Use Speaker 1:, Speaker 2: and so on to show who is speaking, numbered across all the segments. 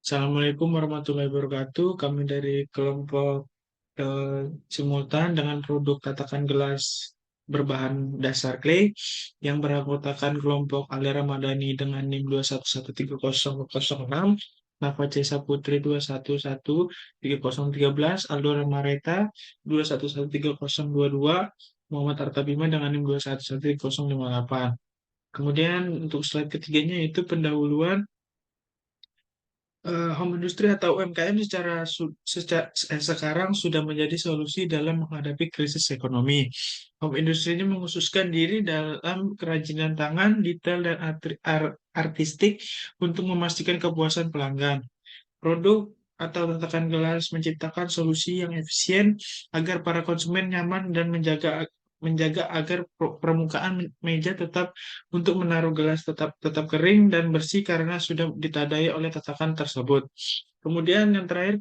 Speaker 1: Assalamualaikum warahmatullahi wabarakatuh. Kami dari kelompok simultan dengan produk tatakan gelas berbahan dasar clay yang beranggotakan kelompok Aliara Madani dengan NIM 211300006, Nafa Cesa Putri 2113013, Aldora Mareta 2113022, Muhammad Arta Bima dengan NIM 2111058. Kemudian untuk slide ketiganya yaitu pendahuluan home industry atau UMKM sekarang sudah menjadi solusi dalam menghadapi krisis ekonomi. Home industry ini mengkhususkan diri dalam kerajinan tangan, detail, dan artistik untuk memastikan kepuasan pelanggan. Produk atau tatakan gelas menciptakan solusi yang efisien agar para konsumen nyaman dan menjaga agar permukaan meja tetap untuk menaruh gelas tetap kering dan bersih karena sudah ditandai oleh tatakan tersebut. Kemudian yang terakhir,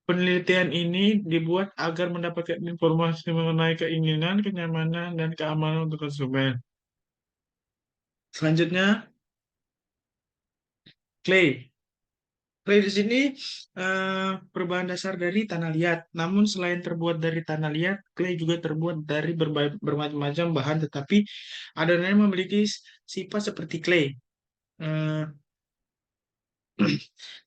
Speaker 1: penelitian ini dibuat agar mendapatkan informasi mengenai keinginan, kenyamanan, dan keamanan untuk konsumen. Selanjutnya, clay. Clay di sini berbahan dasar dari tanah liat. Namun selain terbuat dari tanah liat, clay juga terbuat dari bermacam-macam bahan, tetapi adanya memiliki sifat seperti clay. Eh,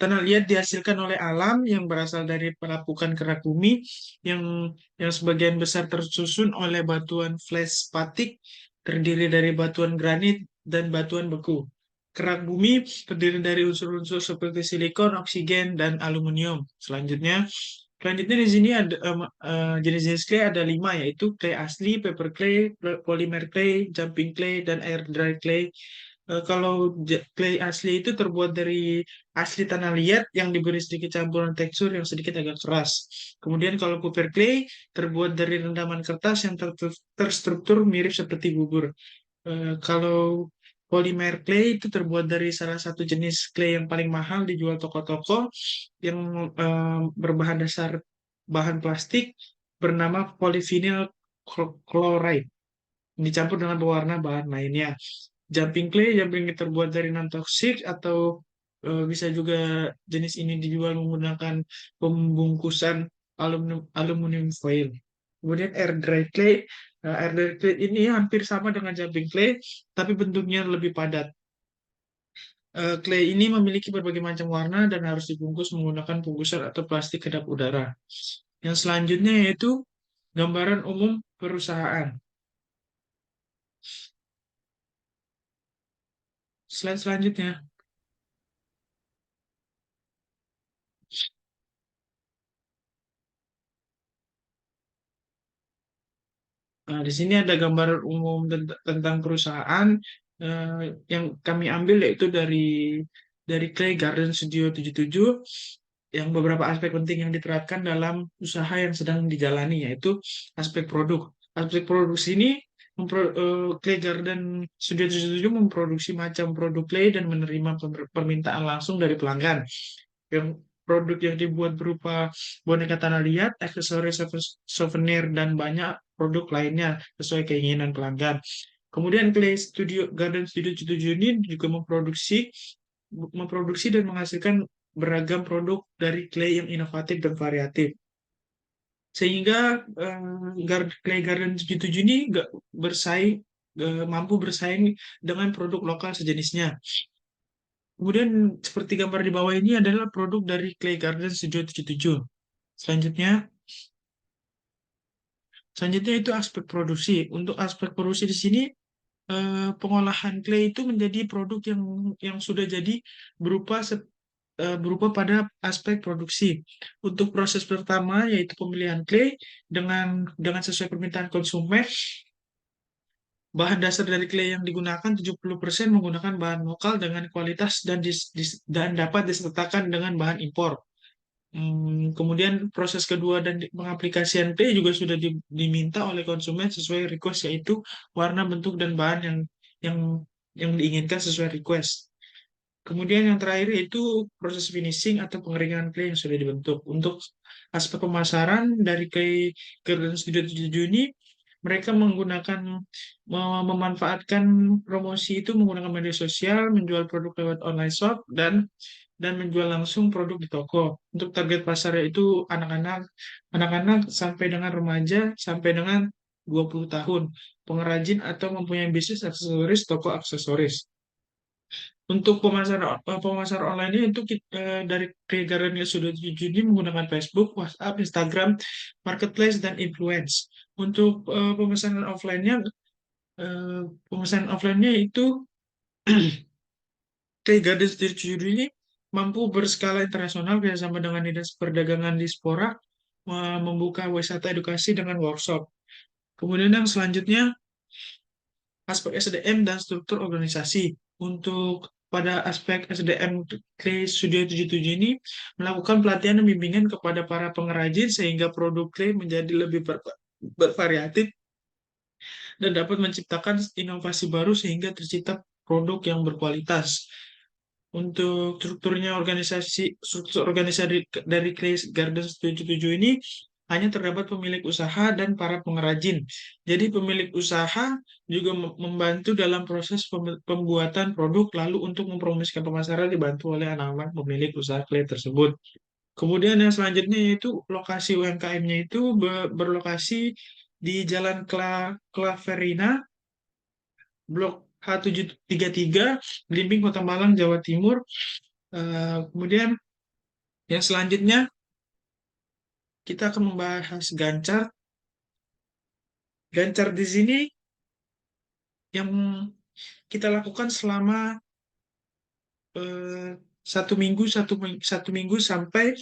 Speaker 1: Tanah liat dihasilkan oleh alam yang berasal dari pelapukan kerak bumi yang sebagian besar tersusun oleh batuan feldspathic terdiri dari batuan granit dan batuan beku. Kerak bumi terdiri dari unsur-unsur seperti silikon, oksigen, dan aluminium. Selanjutnya di sini ada jenis-jenis clay ada 5, yaitu clay asli, paper clay, polymer clay, jumping clay, dan air dry clay. Kalau clay asli itu terbuat dari asli tanah liat yang diberi sedikit campuran tekstur yang sedikit agak keras. Kemudian kalau paper clay terbuat dari rendaman kertas yang terstruktur mirip seperti bubur. Kalau polymer clay itu terbuat dari salah satu jenis clay yang paling mahal dijual toko-toko yang berbahan dasar bahan plastik bernama polyvinyl chloride dicampur dengan pewarna bahan lainnya. Jumping clay terbuat dari non-toxic atau bisa juga jenis ini dijual menggunakan pembungkusan aluminium foil. Kemudian air dry clay ini hampir sama dengan jumping clay, tapi bentuknya lebih padat. Clay ini memiliki berbagai macam warna dan harus dibungkus menggunakan bungkusan atau plastik kedap udara. Yang selanjutnya yaitu gambaran umum perusahaan. Slide selanjutnya. Nah, di sini ada gambaran umum tentang perusahaan yang kami ambil yaitu dari Clay Garden Studio 77 yang beberapa aspek penting yang diterapkan dalam usaha yang sedang dijalani yaitu aspek produk. Aspek produksi ini Clay Garden Studio 77 memproduksi macam produk clay dan menerima permintaan langsung dari pelanggan. Yang produk yang dibuat berupa boneka tanah liat, aksesoris, souvenir, dan banyak produk lainnya sesuai keinginan pelanggan. Kemudian Garden Studio 77 ini juga memproduksi dan menghasilkan beragam produk dari clay yang inovatif dan variatif. Sehingga Clay Garden 77 ini mampu bersaing dengan produk lokal sejenisnya. Kemudian seperti gambar di bawah ini adalah produk dari Clay Garden Studio 77. Selanjutnya, selanjutnya itu aspek produksi. Untuk aspek produksi di sini pengolahan clay itu menjadi produk yang sudah jadi berupa pada aspek produksi. Untuk proses pertama yaitu pemilihan clay dengan sesuai permintaan konsumen. Bahan dasar dari clay yang digunakan 70% menggunakan bahan lokal dengan kualitas dan dapat disertakan dengan bahan impor. Kemudian proses kedua dan pengaplikasian clay juga sudah diminta oleh konsumen sesuai request yaitu warna, bentuk, dan bahan yang yang diinginkan sesuai request. Kemudian yang terakhir yaitu proses finishing atau pengeringan clay yang sudah dibentuk. Untuk aspek pemasaran dari clay Garden Studio 77 ini mereka memanfaatkan promosi itu menggunakan media sosial, menjual produk lewat online shop, dan menjual langsung produk di toko. Untuk target pasarnya itu anak-anak sampai dengan remaja sampai dengan 20 tahun, pengrajin atau mempunyai bisnis aksesoris, toko aksesoris. Untuk pemasar online-nya itu dari Garden sudah 7 ini menggunakan Facebook, WhatsApp, Instagram, Marketplace, dan Influence. Untuk pemesanan offline-nya itu Tree Garden Studio ini mampu berskala internasional bersama dengan Dinas Perdagangan Diaspora membuka wisata edukasi dengan workshop. Kemudian yang selanjutnya aspek SDM dan struktur organisasi. Untuk pada aspek SDM, Clay Studio 77 ini melakukan pelatihan dan bimbingan kepada para pengrajin sehingga produk Clay menjadi lebih bervariatif dan dapat menciptakan inovasi baru sehingga tercipta produk yang berkualitas. Untuk struktur organisasi dari Grace Garden 77 ini hanya terdapat pemilik usaha dan para pengrajin. Jadi pemilik usaha juga membantu dalam proses pembuatan produk, lalu untuk mempromosikan pemasaran dibantu oleh anak-anak pemilik usaha clay tersebut. Kemudian yang selanjutnya yaitu lokasi UMKM-nya itu berlokasi di Jalan Klaverina, Blok H733, Belimbing, Kota Malang, Jawa Timur. Kemudian yang selanjutnya kita akan membahas Gancar. Gancar di sini yang kita lakukan selama 1 minggu sampai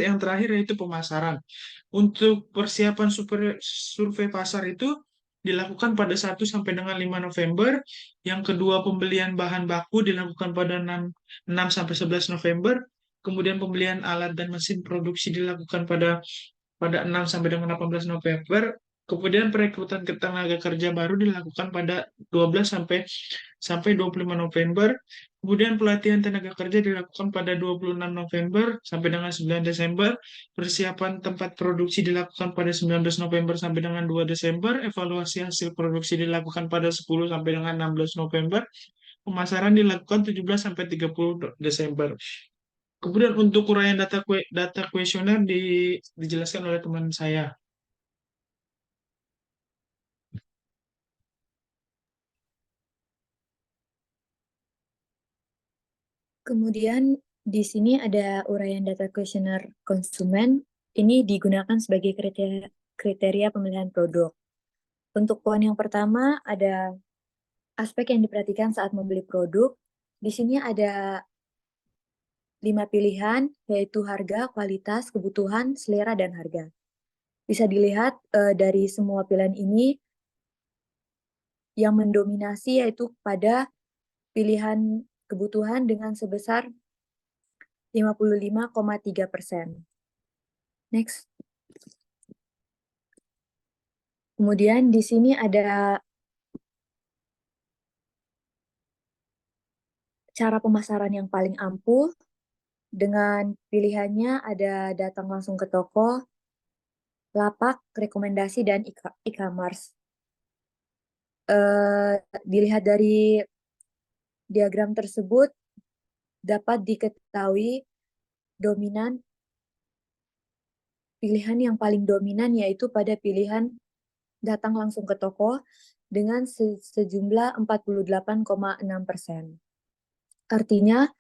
Speaker 1: yang terakhir yaitu pemasaran. Untuk persiapan survei pasar itu dilakukan pada 1 sampai dengan 5 November. Yang kedua, pembelian bahan baku dilakukan pada 6 sampai 11 November. Kemudian pembelian alat dan mesin produksi dilakukan pada 6 sampai dengan 18 November. Kemudian perekrutan tenaga kerja baru dilakukan pada 12 sampai 25 November. Kemudian pelatihan tenaga kerja dilakukan pada 26 November sampai dengan 9 Desember. Persiapan tempat produksi dilakukan pada 19 November sampai dengan 2 Desember. Evaluasi hasil produksi dilakukan pada 10 sampai dengan 16 November. Pemasaran dilakukan 17 sampai 30 Desember. Kemudian untuk uraian data kuesioner dijelaskan oleh teman saya.
Speaker 2: Kemudian di sini ada uraian data kuesioner konsumen. Ini digunakan sebagai kriteria pemilihan produk. Untuk poin yang pertama ada aspek yang diperhatikan saat membeli produk. Di sini ada 5 pilihan, yaitu harga, kualitas, kebutuhan, selera, dan harga. Bisa dilihat dari semua pilihan ini, yang mendominasi yaitu pada pilihan kebutuhan dengan sebesar 55,3%. Next. Kemudian di sini ada cara pemasaran yang paling ampuh, dengan pilihannya ada datang langsung ke toko, lapak, rekomendasi, dan e-commerce. Dilihat dari diagram tersebut, dapat diketahui pilihan yang paling dominan yaitu pada pilihan datang langsung ke toko dengan sejumlah 48,6%. Artinya,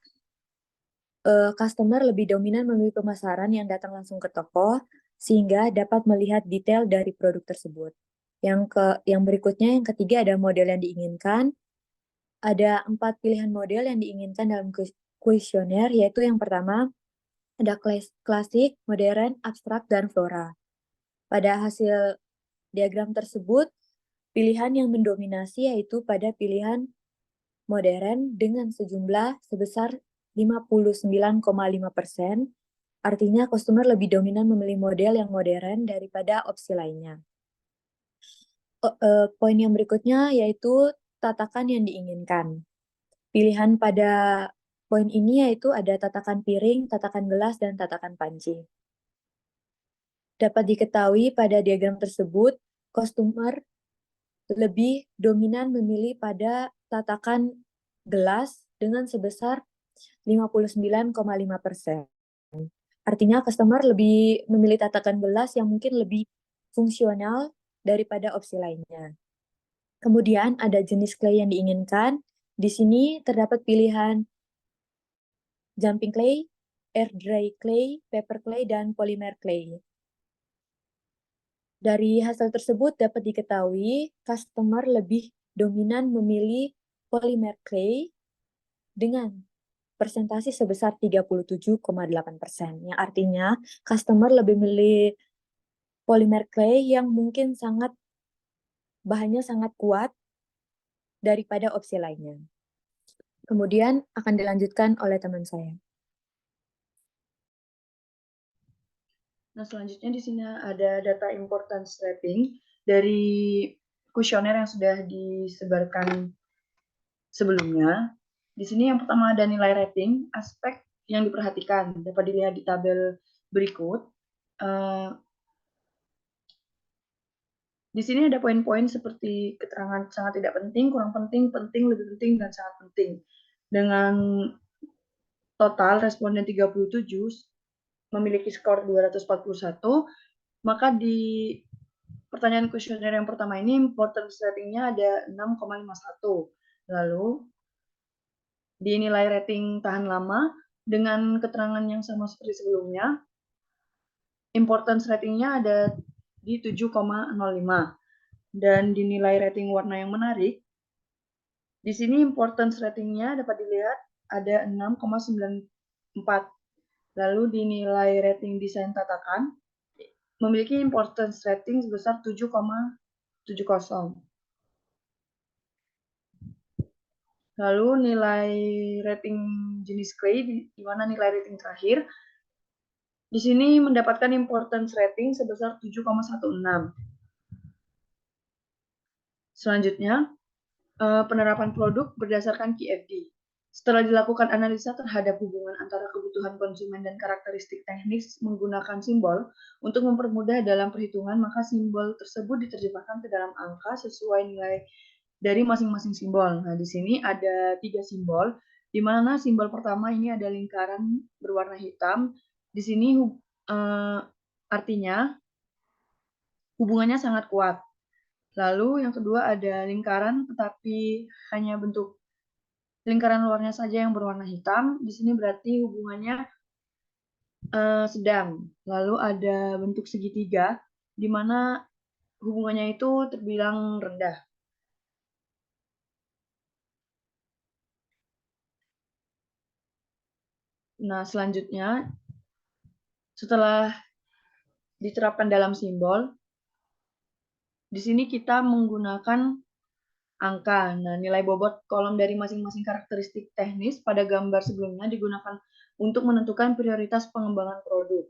Speaker 2: customer lebih dominan memilih pemasaran yang datang langsung ke toko, sehingga dapat melihat detail dari produk tersebut. Yang berikutnya, yang ketiga ada model yang diinginkan. Ada 4 pilihan model yang diinginkan dalam kuesioner, yaitu yang pertama, ada klasik, modern, abstrak, dan flora. Pada hasil diagram tersebut, pilihan yang mendominasi yaitu pada pilihan modern dengan sejumlah sebesar 59,5%. Artinya, customer lebih dominan memilih model yang modern daripada opsi lainnya. Poin yang berikutnya yaitu tatakan yang diinginkan. Pilihan pada poin ini yaitu ada tatakan piring, tatakan gelas, dan tatakan panci. Dapat diketahui pada diagram tersebut, customer lebih dominan memilih pada tatakan gelas dengan sebesar 59,5%. Artinya customer lebih memilih tatakan gelas yang mungkin lebih fungsional daripada opsi lainnya. Kemudian ada jenis clay yang diinginkan. Di sini terdapat pilihan jumping clay, air dry clay, paper clay, dan polymer clay. Dari hasil tersebut dapat diketahui customer lebih dominan memilih polymer clay dengan persentase sebesar 37,8%. Yang artinya customer lebih memilih polymer clay yang mungkin bahannya sangat kuat daripada opsi lainnya. Kemudian akan dilanjutkan oleh teman saya.
Speaker 3: Nah, selanjutnya di sini ada data importance rating dari kuesioner yang sudah disebarkan sebelumnya. Di sini yang pertama ada nilai rating, aspek yang diperhatikan dapat dilihat di tabel berikut. Di sini ada poin-poin seperti keterangan sangat tidak penting, kurang penting, penting, lebih penting, dan sangat penting. Dengan total responden 37 memiliki skor 241, maka di pertanyaan kuesioner yang pertama ini importance ratingnya ada 6,51. Lalu di nilai rating tahan lama dengan keterangan yang sama seperti sebelumnya, importance ratingnya ada di 7,05. Dan di nilai rating warna yang menarik, di sini importance ratingnya dapat dilihat ada 6,94. Lalu di nilai rating desain tatakan memiliki importance rating sebesar 7,70. Lalu nilai rating jenis clay, di mana nilai rating terakhir, di sini mendapatkan importance rating sebesar 7,16. Selanjutnya, penerapan produk berdasarkan QFD. Setelah dilakukan analisa terhadap hubungan antara kebutuhan konsumen dan karakteristik teknis menggunakan simbol untuk mempermudah dalam perhitungan, maka simbol tersebut diterjemahkan ke dalam angka sesuai nilai dari masing-masing simbol. Nah, di sini ada 3 simbol, di mana simbol pertama ini ada lingkaran berwarna hitam. Di sini artinya hubungannya sangat kuat. Lalu yang kedua ada lingkaran tetapi hanya bentuk lingkaran luarnya saja yang berwarna hitam. Di sini berarti hubungannya sedang. Lalu ada bentuk segitiga di mana hubungannya itu terbilang rendah. Nah, selanjutnya setelah diterapkan dalam simbol, di sini kita menggunakan angka. Nah, nilai bobot kolom dari masing-masing karakteristik teknis pada gambar sebelumnya digunakan untuk menentukan prioritas pengembangan produk.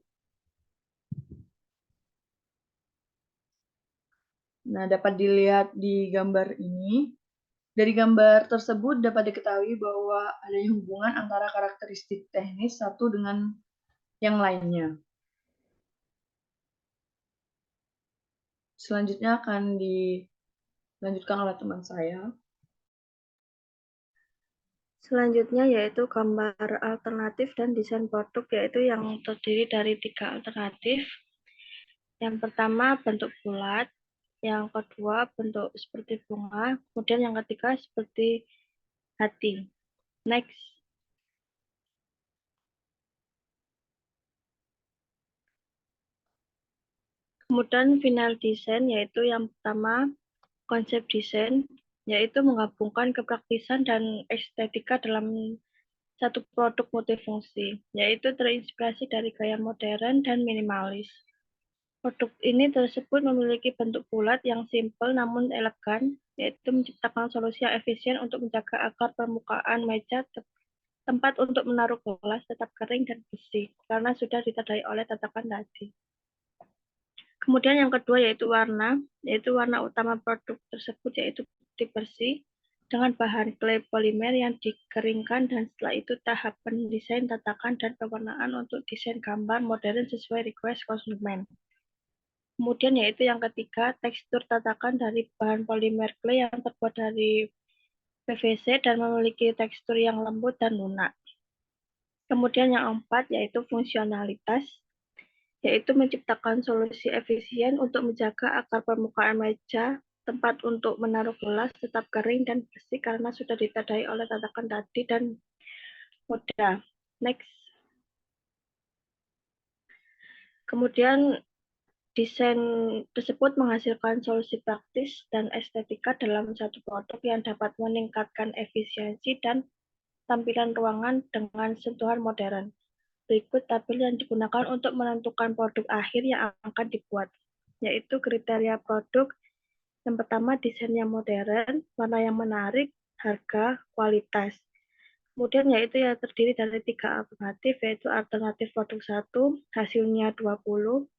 Speaker 3: Nah, dapat dilihat di gambar ini. Dari gambar tersebut dapat diketahui bahwa adanya hubungan antara karakteristik teknis satu dengan yang lainnya. Selanjutnya akan dilanjutkan oleh teman saya.
Speaker 4: Selanjutnya yaitu gambar alternatif dan desain produk, yaitu yang terdiri dari 3 alternatif. Yang pertama bentuk bulat, yang kedua bentuk seperti bunga, kemudian yang ketiga seperti hati. Next. Kemudian final design, yaitu yang pertama konsep desain, yaitu menggabungkan kepraktisan dan estetika dalam satu produk multifungsi, yaitu terinspirasi dari gaya modern dan minimalis. Produk ini tersebut memiliki bentuk bulat yang simpel namun elegan, yaitu menciptakan solusi yang efisien untuk menjaga agar permukaan meja tempat untuk menaruh gelas tetap kering dan bersih, karena sudah ditandai oleh tatakan tadi. Kemudian yang kedua yaitu warna utama produk tersebut yaitu putih bersih dengan bahan clay polimer yang dikeringkan, dan setelah itu tahap pendesain tatakan dan pewarnaan untuk desain gambar modern sesuai request konsumen. Kemudian yaitu yang ketiga, tekstur tatakan dari bahan polimer clay yang terbuat dari PVC dan memiliki tekstur yang lembut dan lunak. Kemudian yang keempat yaitu fungsionalitas, yaitu menciptakan solusi efisien untuk menjaga agar permukaan meja, tempat untuk menaruh gelas tetap kering dan bersih karena sudah ditandai oleh tatakan tadi dan mudah. Next. Kemudian desain tersebut menghasilkan solusi praktis dan estetika dalam satu produk yang dapat meningkatkan efisiensi dan tampilan ruangan dengan sentuhan modern. Berikut tabel yang digunakan untuk menentukan produk akhir yang akan dibuat, yaitu kriteria produk. Yang pertama, desain yang modern, warna yang menarik, harga, kualitas. Kemudian yaitu yang terdiri dari 3 alternatif, yaitu alternatif produk 1, hasilnya 20,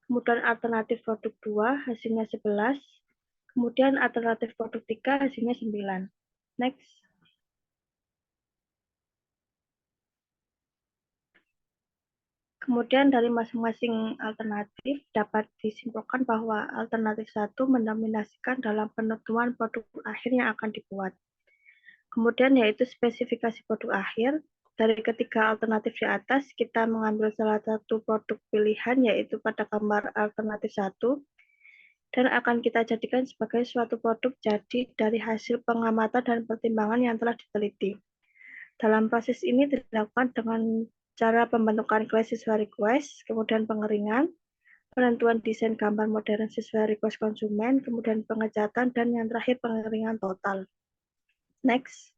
Speaker 4: kemudian alternatif produk 2, hasilnya 11, kemudian alternatif produk 3, hasilnya 9. Next. Kemudian dari masing-masing alternatif dapat disimpulkan bahwa alternatif 1 mendominasikan dalam penentuan produk akhir yang akan dibuat. Kemudian yaitu spesifikasi produk akhir. Dari ketiga alternatif di atas, kita mengambil salah satu produk pilihan yaitu pada gambar alternatif 1 dan akan kita jadikan sebagai suatu produk jadi dari hasil pengamatan dan pertimbangan yang telah diteliti. Dalam proses ini dilakukan dengan cara pembentukan clay sesuai request, kemudian pengeringan, penentuan desain gambar modern sesuai request konsumen, kemudian pengecatan, dan yang terakhir pengeringan total. Next.